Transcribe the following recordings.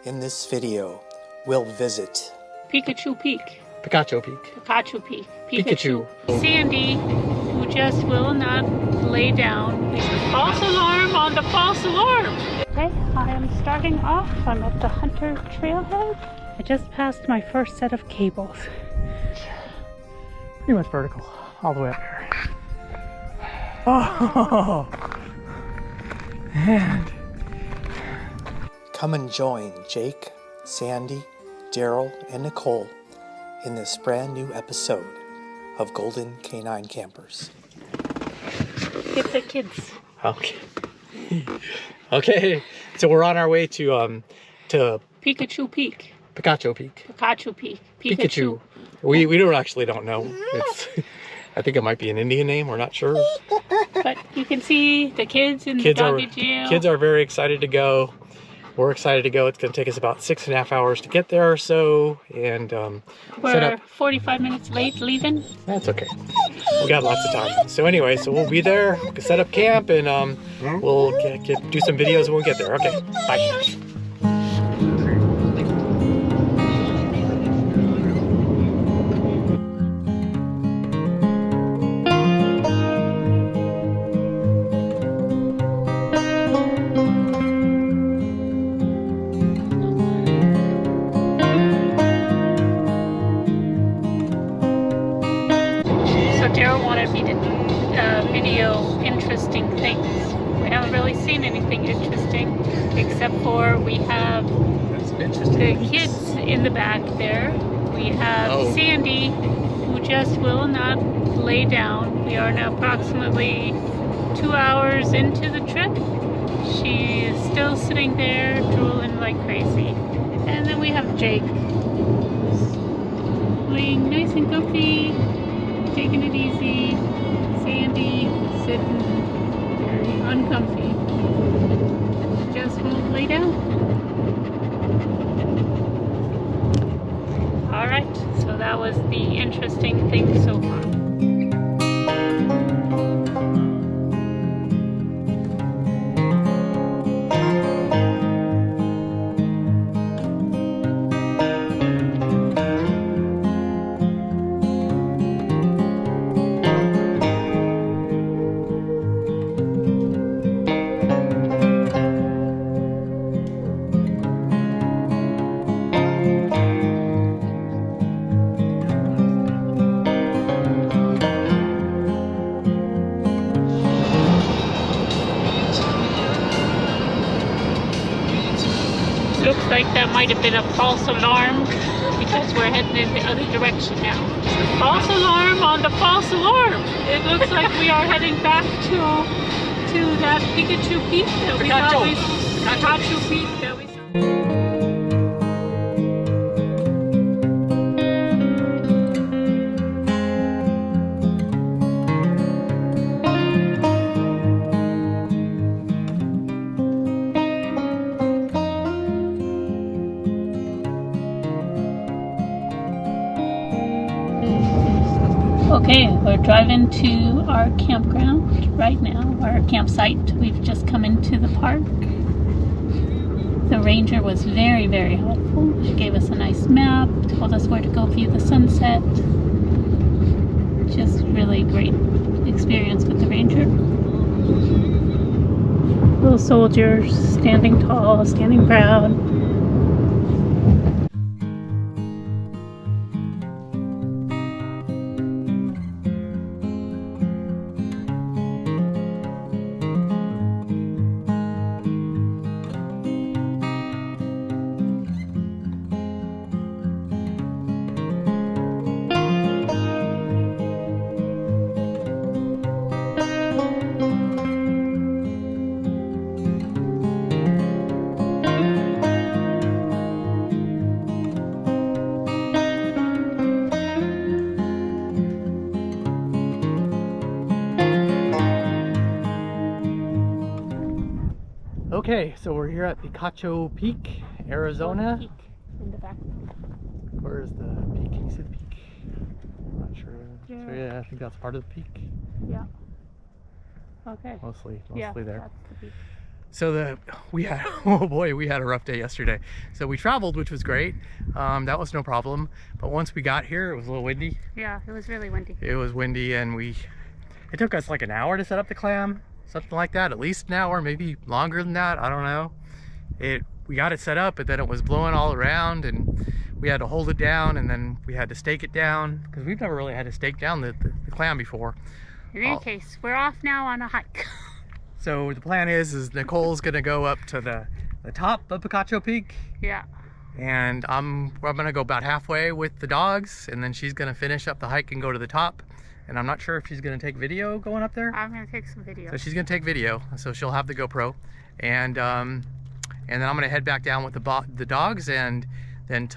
In this video, we'll visit Picacho Peak. Picacho Peak. Picacho Peak. Pikachu. Sandy, who just will not lay down. False alarm on the false alarm. Okay, I am starting off. I'm at the Hunter Trailhead. I just passed my first set of cables. Pretty much vertical, all the way up here. Oh! And Come and join Jake, Sandy, Daryl, and Nicole in this brand new episode of Golden Canine Campers. Get the kids. okay. Okay, so we're on our way to Picacho Peak. Picacho Peak. Picacho Peak. Pikachu. We don't know. It's I think it might be an Indian name, we're not sure. But you can see the kids in the doggy jail. Kids are very excited to go. We're excited to go. It's going to take us about 6.5 hours to get there or so. And we're 45 minutes late leaving. That's okay. We got lots of time. So anyway, so we'll be there, set up camp, and we'll do some videos when we get there. Okay, bye. Daryl wanted me to video interesting things. We haven't really seen anything interesting, except for we have the kids in the back there. We have Sandy, who just will not lay down. We are now approximately 2 hours into the trip. She is still sitting there, drooling like crazy. And then we have Jake, who's laying nice and comfy, taking it easy. Sandy sitting very uncomfy. Just won't lay down. Alright, so that was the interesting thing so far. Looks like that might have been a false alarm because we're heading in the other direction now. False alarm on the false alarm. It looks like we are heading back to that Picacho Peak that we thought we Picacho Peak that we saw. Okay, we're driving to our campground right now, our campsite. We've just come into the park. The ranger was very, very helpful. She gave us a nice map, told us where to go view the sunset. Just really great experience with the ranger. Little soldiers, standing tall, standing proud. Okay, so we're here at Picacho Peak, Arizona. Peak in the back. Where's the peak? Can you see the peak? I'm not sure. Yeah. So yeah, I think that's part of the peak. Yeah. Okay. Mostly Yeah, there. that's the peak. So we had, oh boy, we had a rough day yesterday. So we traveled, which was great. That was no problem. But once we got here, it was a little windy. Yeah, it was really windy. It was windy, and it took us like an hour to set up the clam, something like that. At least an hour, maybe longer than that. I don't know. We got it set up, but then it was blowing all around, and we had to hold it down, and then we had to stake it down, because we've never really had to stake down the clam before. In any case, we're off now on a hike. So the plan is Nicole's gonna go up to the top of Picacho Peak. Yeah. And I'm gonna go about halfway with the dogs, and then she's gonna finish up the hike and go to the top. And I'm not sure if she's gonna take video going up there. I'm gonna take some video. So she's gonna take video, so she'll have the GoPro, and then I'm gonna head back down with the dogs, and then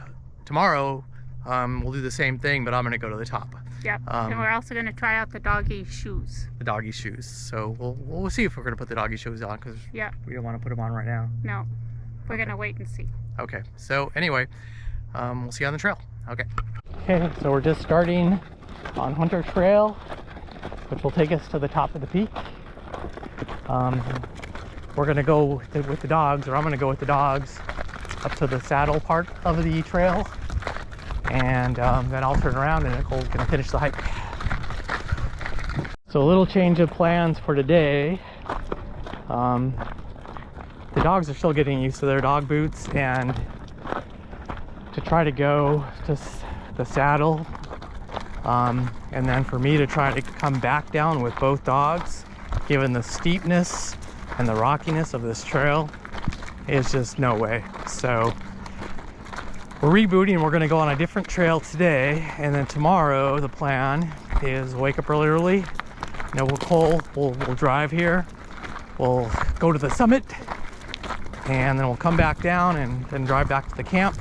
tomorrow we'll do the same thing, but I'm gonna go to the top. Yep. And we're also gonna try out the doggy shoes. The doggy shoes. So we'll see if we're gonna put the doggy shoes on, because we don't want to put them on right now. No, we're gonna wait and see. Okay. So anyway, we'll see you on the trail. Okay. Okay. So we're just starting on Hunter Trail, which will take us to the top of the peak. We're gonna go with the dogs, or I'm gonna go with the dogs up to the saddle part of the trail, and then I'll turn around and Nicole's gonna finish the hike. So a little change of plans for today. The dogs are still getting used to their dog boots, and to try to go to the saddle, and then for me to try to come back down with both dogs, given the steepness and the rockiness of this trail, is just no way. So we're rebooting. We're gonna go on a different trail today, and then tomorrow the plan is wake up early. You know, we'll drive here, we'll go to the summit, and then we'll come back down and then drive back to the camp,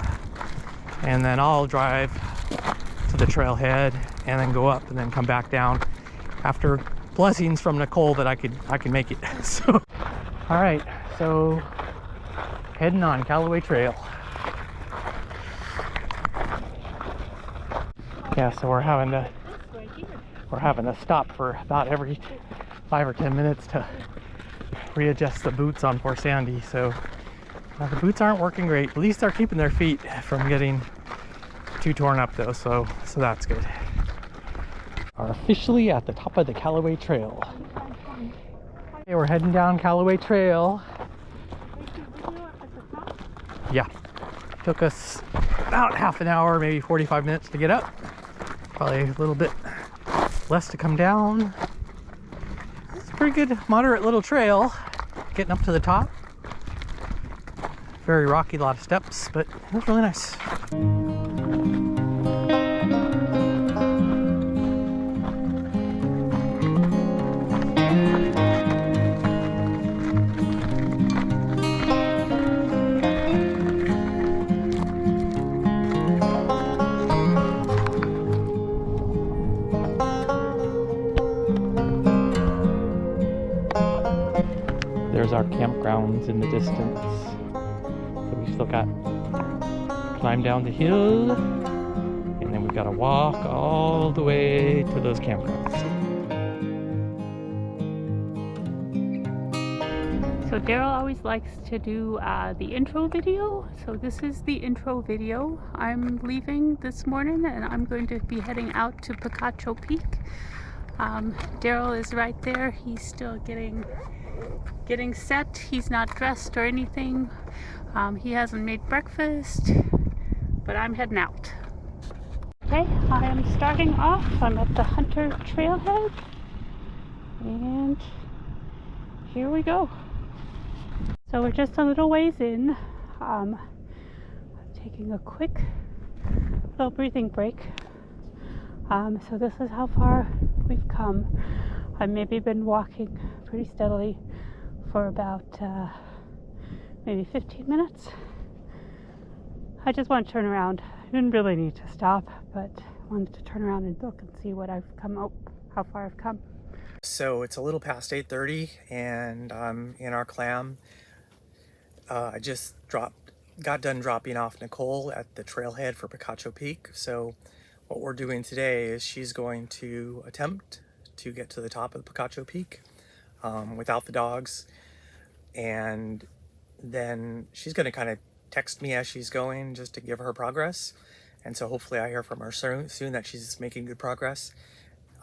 and then I'll drive to the trailhead and then go up and then come back down after blessings from Nicole that I can make it. So all right, so heading on Callaway Trail. Yeah, so we're having to stop for about every 5 or 10 minutes to readjust the boots on poor Sandy. So the boots aren't working great. At least they're keeping their feet from getting too torn up though, so that's good. Are officially at the top of the Callaway Trail. Okay, we're heading down Callaway Trail. Yeah, took us about half an hour, maybe 45 minutes to get up. Probably a little bit less to come down. It's a pretty good, moderate little trail getting up to the top. Very rocky, a lot of steps, but it was really nice. There's our campgrounds in the distance. So we still got to climb down the hill, and then we've got to walk all the way to those campgrounds. So Daryl always likes to do the intro video. So this is the intro video. I'm leaving this morning, and I'm going to be heading out to Picacho Peak. Daryl is right there. He's still getting set. He's not dressed or anything. He hasn't made breakfast, but I'm heading out. Okay, I am starting off. I'm at the Hunter Trailhead, and here we go. So we're just a little ways in. Taking a quick little breathing break. So this is how far we've come. I've maybe been walking pretty steadily for about maybe 15 minutes. I just want to turn around. I didn't really need to stop, but I wanted to turn around and look and see what I've come out, how far I've come. So it's a little past 8:30, and I'm in our clam. I just got done dropping off Nicole at the trailhead for Picacho Peak. So what we're doing today is she's going to attempt to get to the top of the Picacho Peak without the dogs. and then she's going to kind of text me as she's going just to give her progress. And so hopefully I hear from her soon that she's making good progress.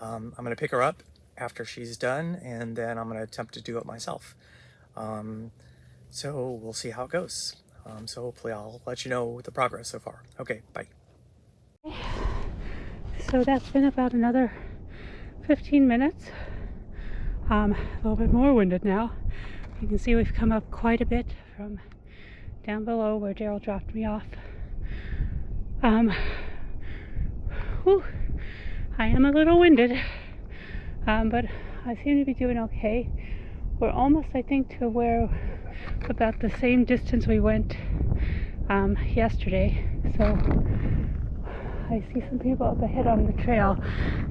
I'm going to pick her up after she's done, and then I'm going to attempt to do it myself. So we'll see how it goes. So hopefully I'll let you know the progress so far. Okay, bye. So that's been about another 15 minutes. A little bit more winded now. You can see we've come up quite a bit from down below where Daryl dropped me off. I am a little winded, but I seem to be doing okay. We're almost, I think, to where about the same distance we went yesterday. So I see some people up ahead on the trail,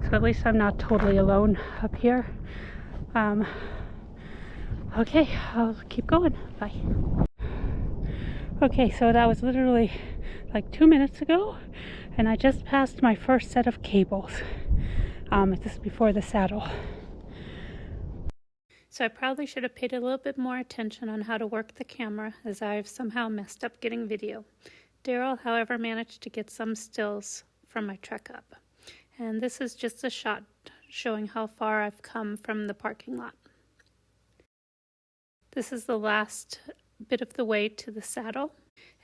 so at least I'm not totally alone up here. Okay, I'll keep going. Bye. Okay, so that was literally like 2 minutes ago, and I just passed my first set of cables. This is before the saddle. So I probably should have paid a little bit more attention on how to work the camera, as I've somehow messed up getting video. Daryl, however, managed to get some stills from my trek up. And this is just a shot showing how far I've come from the parking lot. This is the last bit of the way to the saddle.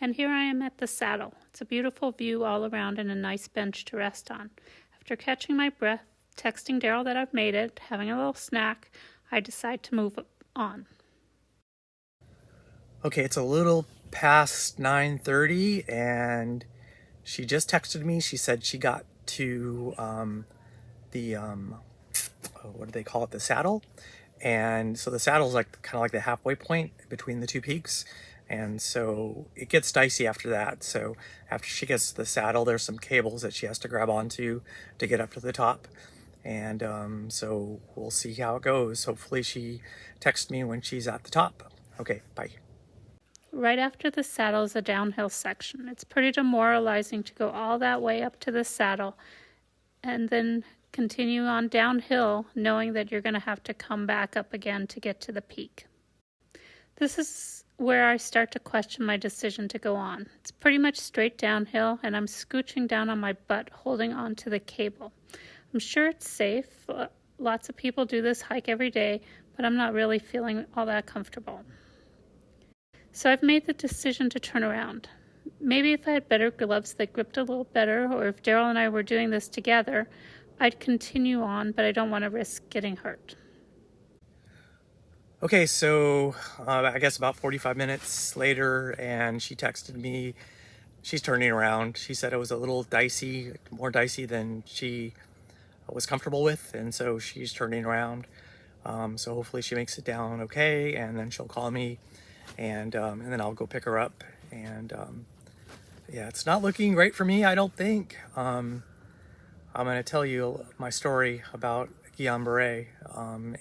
And here I am at the saddle. It's a beautiful view all around and a nice bench to rest on. After catching my breath, texting Daryl that I've made it, having a little snack, I decide to move on. Okay, it's a little past 9:30, and she just texted me. She said she got to what do they call it? The saddle. And so the saddle is like kind of like the halfway point between the two peaks. And so it gets dicey after that. So after she gets to the saddle, there's some cables that she has to grab onto to get up to the top. And so we'll see how it goes. Hopefully she texts me when she's at the top. Okay, bye. Right after the saddle is a downhill section. It's pretty demoralizing to go all that way up to the saddle and then continue on downhill knowing that you're going to have to come back up again to get to the peak. This is where I start to question my decision to go on. It's pretty much straight downhill, and I'm scooching down on my butt holding on to the cable. I'm sure it's safe. Lots of people do this hike every day, but I'm not really feeling all that comfortable. So I've made the decision to turn around. Maybe if I had better gloves that gripped a little better, or if Daryl and I were doing this together, I'd continue on, but I don't want to risk getting hurt. Okay, so I guess about 45 minutes later, and she texted me. She's turning around. She said it was a little dicey, more dicey than she was comfortable with, and so she's turning around. So hopefully she makes it down okay, and then she'll call me, and then I'll go pick her up. And yeah, it's not looking great for me, I don't think. I'm going to tell you my story about Guillain-Barré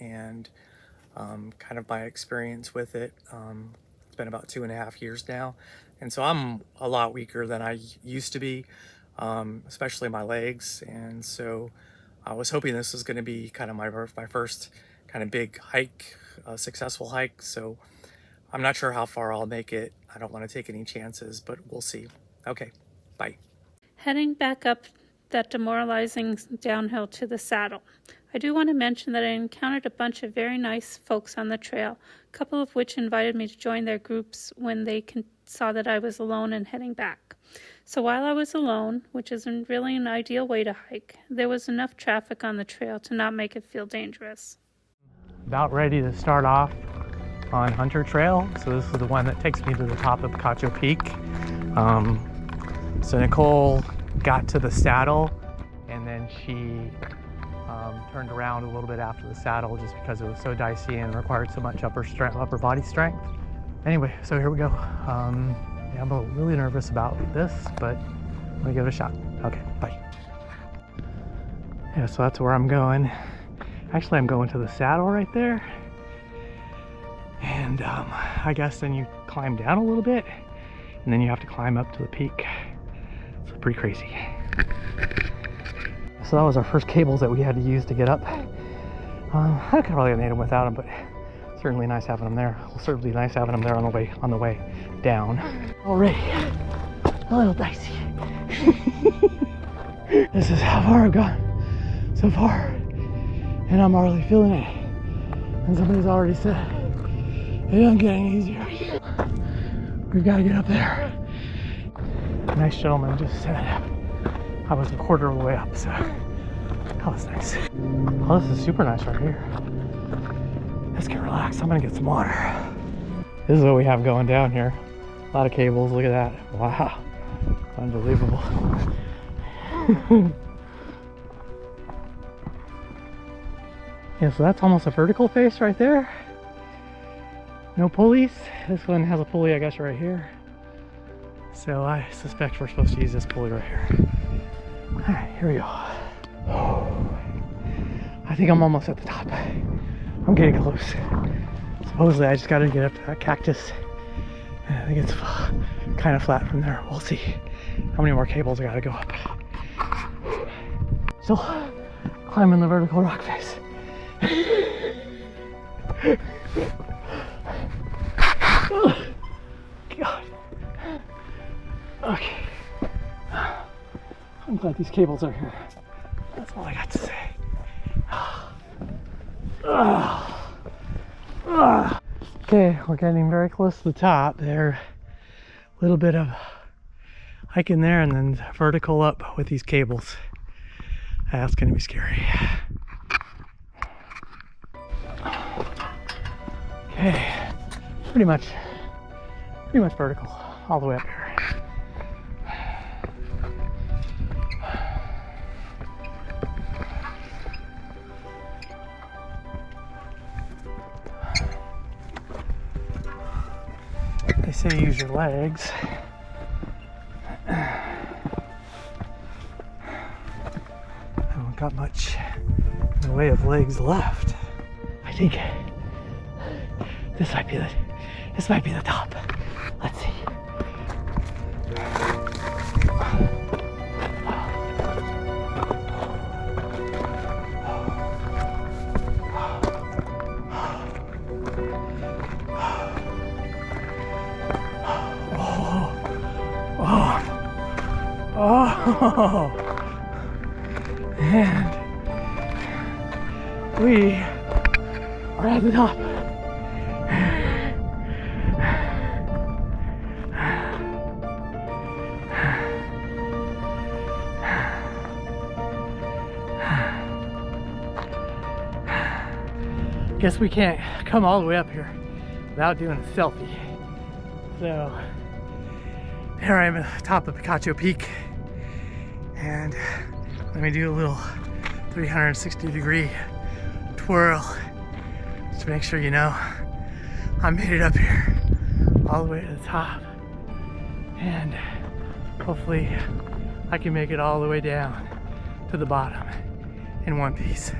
and kind of my experience with it. It's been about 2.5 years now, and so I'm a lot weaker than I used to be, especially my legs. And so I was hoping this was going to be kind of my first kind of big hike, successful hike. So I'm not sure how far I'll make it. I don't want to take any chances, but we'll see. Okay, bye. Heading back up that demoralizing downhill to the saddle. I do want to mention that I encountered a bunch of very nice folks on the trail, a couple of which invited me to join their groups when they saw that I was alone and heading back. So while I was alone, which isn't really an ideal way to hike, there was enough traffic on the trail to not make it feel dangerous. About ready to start off on Hunter Trail. So this is the one that takes me to the top of Picacho Peak. So Nicole got to the saddle, and then she turned around a little bit after the saddle just because it was so dicey and required so much upper body strength. Anyway, so here we go. Yeah, I'm really nervous about this, but I'm gonna give it a shot. Okay, bye. Yeah, so that's where I'm going. Actually, I'm going to the saddle right there. And I guess then you climb down a little bit, and then you have to climb up to the peak. It's pretty crazy. So that was our first cables that we had to use to get up. I could probably have made them without them, but certainly nice having them there. Well, certainly nice having them there on the way down. Already a little dicey. This is how far I've gone so far, and I'm already feeling it. And somebody's already said it doesn't get any easier. We've got to get up there. A nice gentleman just said I was a quarter of the way up, so that was nice. Oh, this is super nice right here. Let's get relaxed. I'm gonna get some water. This is what we have going down here. A lot of cables. Look at that. Wow. Unbelievable. Yeah, so that's almost a vertical face right there. No pulleys. This one has a pulley, I guess, right here. So I suspect we're supposed to use this pulley right here. All right, here we go. I think I'm almost at the top. I'm getting close. Supposedly I just gotta get up to that cactus. I think it's kind of flat from there. We'll see how many more cables I gotta go up. Still climbing the vertical rock face. Oh, God. Okay. I'm glad these cables are here. That's all I got to say. Okay, we're getting very close to the top there. A little bit of hiking there and then vertical up with these cables. That's gonna be scary. Okay, pretty much vertical all the way up here. They say use your legs. I don't got much in the way of legs left. I think this might be the top. Let's see. Oh, and we are at the top. Guess we can't come all the way up here without doing a selfie. So here I am at the top of Picacho Peak, and let me do a little 360-degree twirl just to make sure you know I made it up here all the way to the top, and hopefully I can make it all the way down to the bottom in one piece.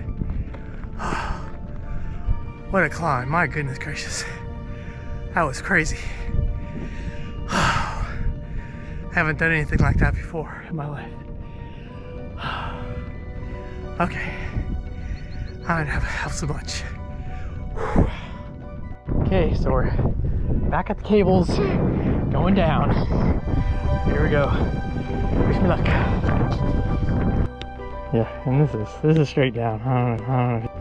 What a climb, my goodness gracious. That was crazy. I haven't done anything like that before in my life. Okay, I'm gonna have some lunch. Okay, so we're back at the cables, going down. Here we go. Wish me luck. Yeah, and this is straight down. I don't know.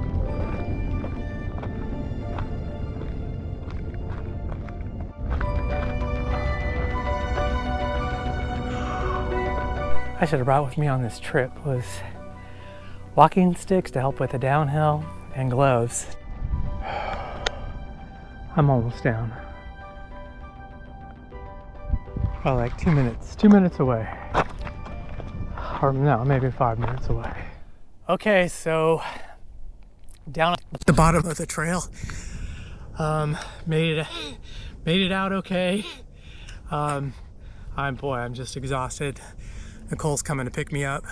I should have brought with me on this trip was walking sticks to help with the downhill and gloves. I'm almost down. Well, like 2 minutes. 2 minutes away. Or no, maybe 5 minutes away. Okay, so down at the bottom of the trail. Made it out okay. I'm just exhausted. Nicole's coming to pick me up.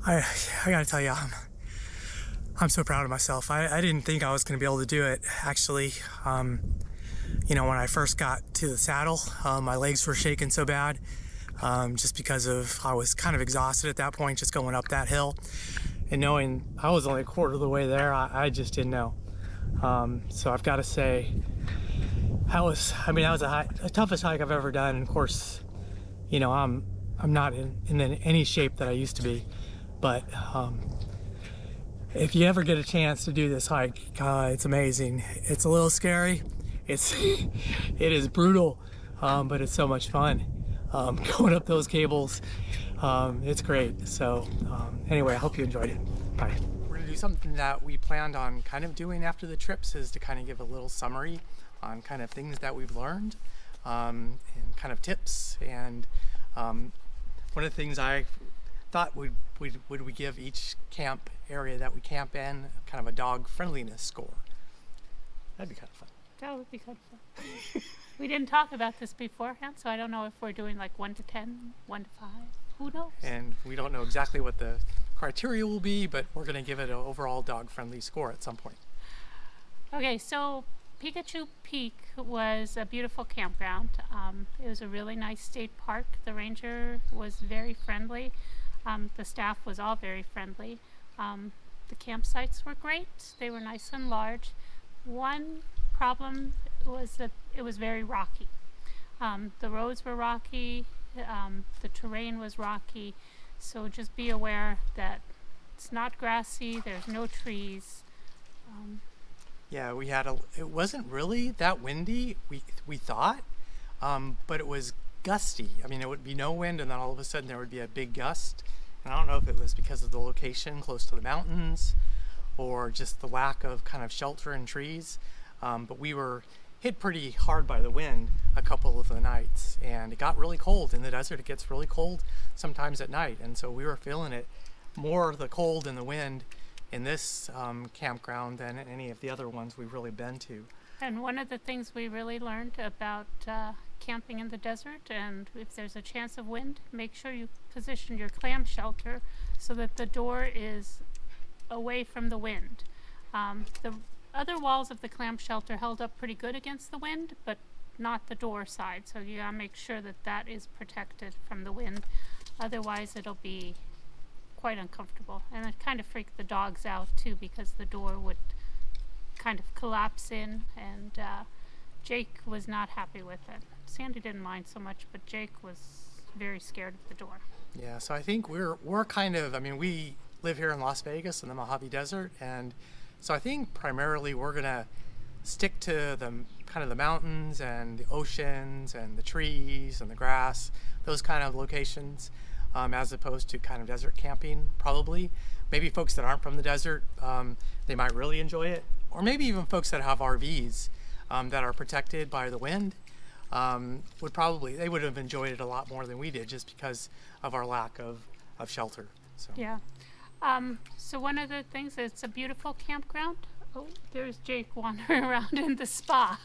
I gotta tell you, I'm so proud of myself. I didn't think I was gonna be able to do it. Actually, you know, when I first got to the saddle, my legs were shaking so bad, just because I was kind of exhausted at that point, just going up that hill. And knowing I was only a quarter of the way there, I just didn't know. So I've got to say, that was the toughest hike I've ever done. And of course, you know, I'm not in any shape that I used to be, but if you ever get a chance to do this hike, it's amazing. It's a little scary. It is brutal, but it's so much fun. Going up those cables, it's great. So anyway, I hope you enjoyed it. Bye. We're gonna do something that we planned on kind of doing after the trips, is to kind of give a little summary on kind of things that we've learned, and kind of tips. And one of the things I thought would we give each camp area that we camp in kind of a dog friendliness score. That'd be kind of fun. That would be kind of fun. We didn't talk about this beforehand, so I don't know if we're doing like 1 to 10, 1 to 5. Who knows? And we don't know exactly what the criteria will be, but we're going to give it an overall dog friendly score at some point. Okay, so Picacho Peak was a beautiful campground. It was a really nice state park. The ranger was very friendly. The staff was all very friendly. The campsites were great. They were nice and large. One problem was that it was very rocky. The roads were rocky, the terrain was rocky, so just be aware that it's not grassy, there's no trees. Yeah, it wasn't really that windy, we thought, but it was gusty. I mean, it would be no wind, and then all of a sudden there would be a big gust. And I don't know if it was because of the location close to the mountains or just the lack of kind of shelter and trees, but we were hit pretty hard by the wind a couple of the nights, and it got really cold. In the desert, it gets really cold sometimes at night, and so we were feeling it more, the cold and the wind, in this campground than any of the other ones we've really been to. And one of the things we really learned about camping in the desert, and if there's a chance of wind, make sure you position your clam shelter so that the door is away from the wind. The other walls of the clam shelter held up pretty good against the wind, but not the door side, so you gotta make sure that that is protected from the wind. Otherwise it'll be quite uncomfortable, and it kind of freaked the dogs out too, because the door would kind of collapse in, and Jake was not happy with it. Sandy didn't mind so much, but Jake was very scared of the door. Yeah, so I think we're kind of, I mean, we live here in Las Vegas in the Mojave Desert, and so I think primarily we're gonna stick to the kind of the mountains and the oceans and the trees and the grass, those kind of locations, as opposed to kind of desert camping. Probably, maybe folks that aren't from the desert, they might really enjoy it, or maybe even folks that have RVs that are protected by the wind they would have enjoyed it a lot more than we did, just because of our lack of shelter. So. Yeah. So one of the things, it's a beautiful campground. Oh, there's Jake wandering around in the spa.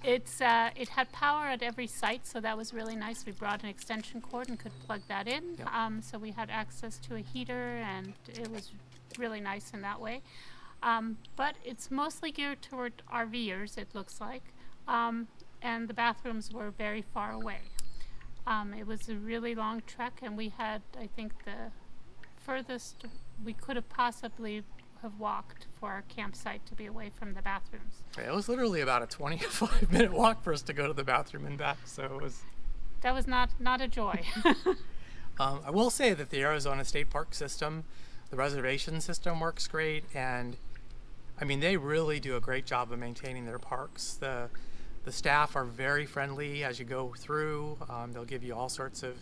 It had power at every site, so that was really nice. We brought an extension cord and could plug that in. Yep. So we had access to a heater, and it was really nice in that way. But it's mostly geared toward RVers, it looks like. And the bathrooms were very far away. It was a really long trek, and we had, I think, the furthest we could have possibly have walked for our campsite to be away from the bathrooms. It was literally about a 25-minute walk for us to go to the bathroom and back, so it was... That was not a joy. I will say that the Arizona State Park system, the reservation system, works great, and I mean, they really do a great job of maintaining their parks. The staff are very friendly as you go through. They'll give you all sorts of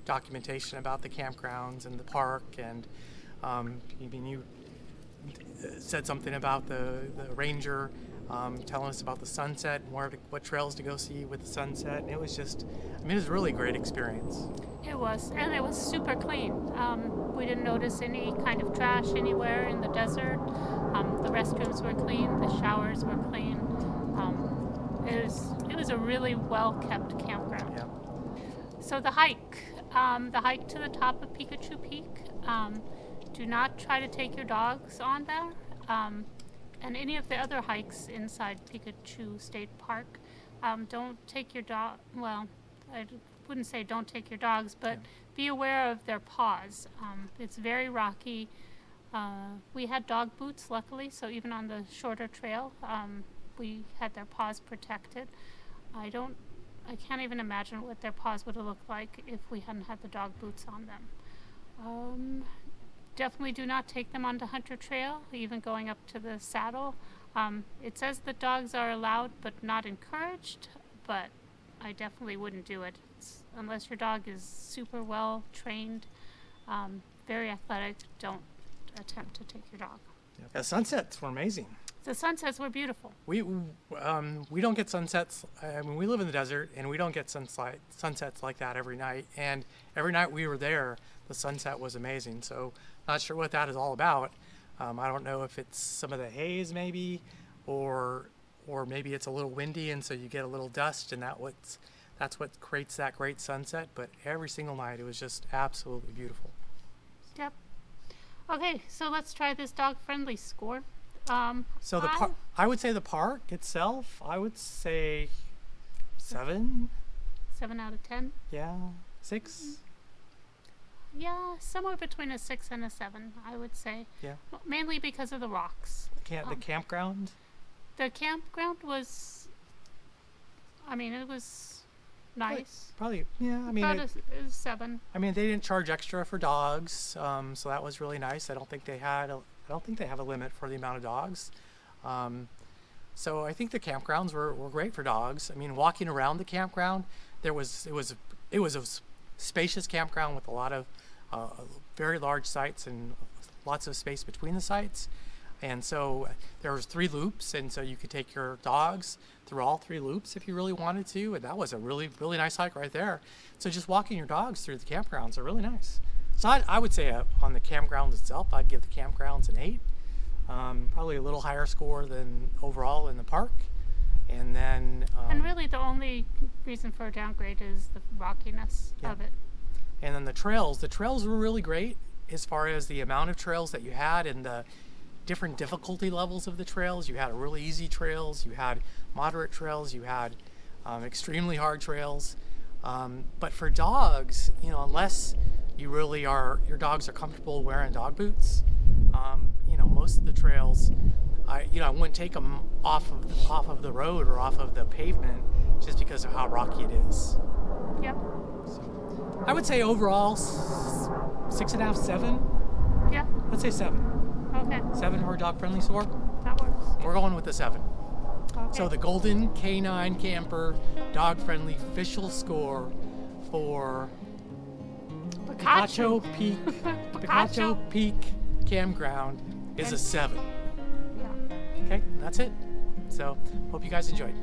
documentation about the campgrounds and the park, and you said something about the ranger telling us about the sunset, what trails to go see with the sunset, and it was just, I mean, it was a really great experience. It was, and it was super clean. We didn't notice any kind of trash anywhere in the desert. The restrooms were clean, the showers were clean. It was a really well-kept campground. Yeah. So the hike to the top of Picacho Peak, do not try to take your dogs on there. And any of the other hikes inside Picacho State Park, don't take your dog, well, I wouldn't say don't take your dogs, but be aware of their paws. It's very rocky. We had dog boots, luckily, so even on the shorter trail, we had their paws protected. I can't even imagine what their paws would have looked like if we hadn't had the dog boots on them. Definitely do not take them onto Hunter Trail, even going up to the saddle. It says that dogs are allowed but not encouraged, but I definitely wouldn't do it unless your dog is super well trained, very athletic. Don't attempt to take your dog. The sunsets were amazing. The sunsets were beautiful. We don't get sunsets. I mean, we live in the desert, and we don't get sunsets like that every night. And every night we were there, the sunset was amazing. So, not sure what that is all about. I don't know if it's some of the haze, maybe, or maybe it's a little windy, and so you get a little dust, and that's what creates that great sunset. But every single night, it was just absolutely beautiful. Yep. Okay, so let's try this dog-friendly score. So I would say the park itself, I would say 7. 7 out of 10? Yeah, 6. Yeah, somewhere between a 6 and a 7, I would say. Yeah. Mainly because of the rocks. The campground? The campground was, it was nice. Probably yeah. I mean, it was 7. I mean, they didn't charge extra for dogs, so that was really nice. I don't think they have a limit for the amount of dogs. So I think the campgrounds were great for dogs. I mean, walking around the campground, it was a spacious campground with a lot of very large sites and lots of space between the sites. And so there was 3 loops, and so you could take your dogs through all 3 loops if you really wanted to, and that was a really, really nice hike right there. So just walking your dogs through the campgrounds are really nice. So I would say on the campground itself, I'd give the campgrounds an 8. Probably a little higher score than overall in the park. And then... and really the only reason for a downgrade is the rockiness of it. And then the trails were really great as far as the amount of trails that you had and the different difficulty levels of the trails. You had really easy trails, you had moderate trails, you had extremely hard trails. But for dogs, unless your dogs are comfortable wearing dog boots, most of the trails, I wouldn't take them off of the road or off of the pavement just because of how rocky it is. Yep. So I would say overall 6.5, 7. Yeah. Let's say 7. Okay. 7 for a dog-friendly score. That works. We're going with the 7. Okay. So the Golden K9 Camper dog-friendly official score for Picacho Peak Campground is a 7. Yeah. Okay, that's it. So hope you guys enjoyed.